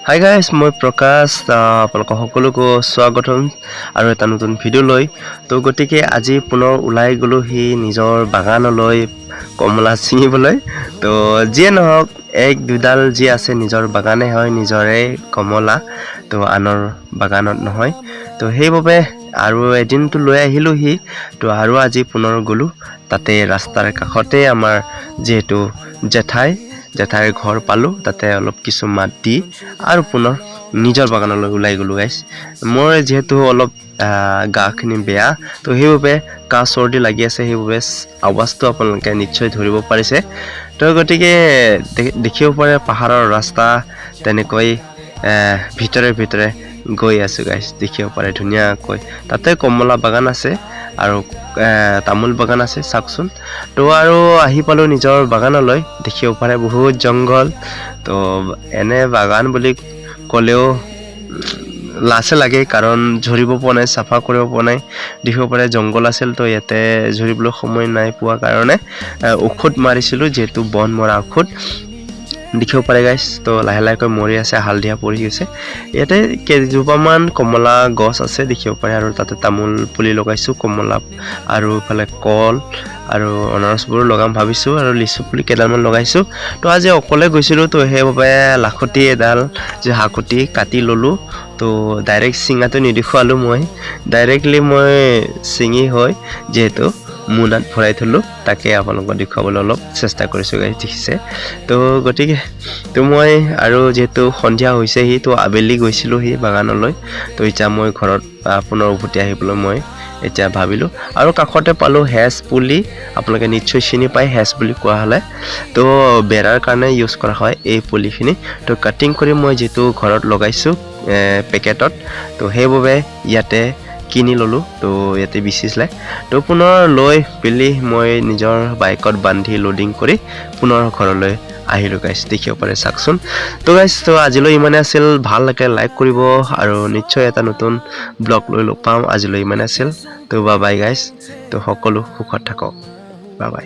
Hi guys, মই প্ৰকাশ আপোনালোকক সকলোকো স্বাগতম আৰু এটা নতুন ভিডিঅ' লৈ। তো গতিকে আজি পুনৰ ওলাই গ'লোহি নিজৰ বাগানলৈ কমলা ছিঙিবলৈ। তো যিয়ে নহওক, এক দুডাল যি আছে নিজৰ বাগানে হয়, নিজৰে কমলা, তো আনৰ বাগানত নহয়। তো সেইবাবে আৰু এদিনটো লৈ আহিলোহি, তো আৰু আজি পুনৰ গ'লোঁ। তাতে ৰাস্তাৰ কাষতে আমাৰ যিহেতু জেঠাইৰ ঘৰ পালোঁ, তাতে অলপ কিছু মাত দি আৰু পুনৰ নিজৰ বাগানলৈ ওলাই গ'লোঁ গাইছ। মোৰ যিহেতু অলপ গাখিনি বেয়া, তো সেইবাবে কাহ চৰ্দি লাগি আছে, সেইবাবে আৱাজটো আপোনালোকে নিশ্চয় ধৰিব পাৰিছে। তো গতিকে দেখিব পাৰে পাহাৰৰ ৰাস্তা তেনেকৈ ভিতৰে গৈ আছোঁ গাইছ। দেখিব পাৰে ধুনীয়াকৈ তাতে কমলা বাগান আছে আৰু তামোল বাগান আছে, চাওকচোন। তো আৰু আহি পালোঁ নিজৰ বাগানলৈ। দেখিব পাৰে বহুত জংঘল। তো এনে বাগান বুলি ক'লেও লাজে লাগে, কাৰণ ঝৰিব পৰা নাই, চাফা কৰিব পৰা নাই। দেখিব পাৰে জংঘল আছিল, তো ইয়াতে ঝৰিবলৈ সময় নাই পোৱা কাৰণে ঔষধ মাৰিছিলোঁ, যিহেতু বন মৰা ঔষধ। দেখিব পাৰে গাইছ, তো লাহেকৈ মৰি আছে, হালধীয়া পৰি গৈছে। ইয়াতে কেইজোপামান কমলা গছ আছে দেখিব পাৰে, আৰু তাতে তামোল পুলি লগাইছোঁ, কমলা আৰু ইফালে কল আৰু অনাৰসবোৰো লগাম ভাবিছোঁ, আৰু লিচু পুলি কেইডালমান লগাইছোঁ। তো আজি অকলে গৈছিলোঁ, তো সেইবাবে লাখুটি এডাল যে হাকুটি কাটি ল'লোঁ। তো ডাইৰেক্ট ছিঙাটো নিদেখুৱালোঁ, মই ডাইৰেক্টলি ছিঙি হয় যিহেতু মোনাত ভৰাই থলোঁ, তাকে আপোনালোকক দেখুৱাবলৈ অলপ চেষ্টা কৰিছোঁ গাইছ, দেখিছে। তো গতিকে মই আৰু যিহেতু সন্ধিয়া হৈছেহি, তো আবেলি গৈছিলোঁহি বাগানলৈ। তো এতিয়া মই ঘৰত পুনৰ উভতি আহিবলৈ মই এতিয়া ভাবিলোঁ, আৰু কাষতে পালোঁ হেজ পুলি। আপোনালোকে নিশ্চয় চিনি পায় হেজ বুলি কোৱা হ'লে। তো বেৰাৰ কাৰণে ইউজ কৰা হয় এই পুলিখিনি। তো কাটিং কৰি মই যিটো ঘৰত লগাইছোঁ পেকেটত, তো সেইবাবে ইয়াতে কিনি ল'লোঁ। তো ইয়াতে বিচিছিলে, তো পুনৰ লৈ পেলি মই নিজৰ বাইকত বান্ধি লোডিং কৰি পুনৰ ঘৰলৈ আহিলোঁ গাইছ। দেখিব পাৰে, চাওকচোন। তো গাইছ, তো আজিলৈ ইমানে আছিল। ভাল লাগে লাইক কৰিব, আৰু নিশ্চয় এটা নতুন ব্লগ লৈ লগ পাম। আজিলৈ ইমানে আছিল। তো বাই বাই গাইছ। তো সকলো সুখত থাকক, বাই বাই।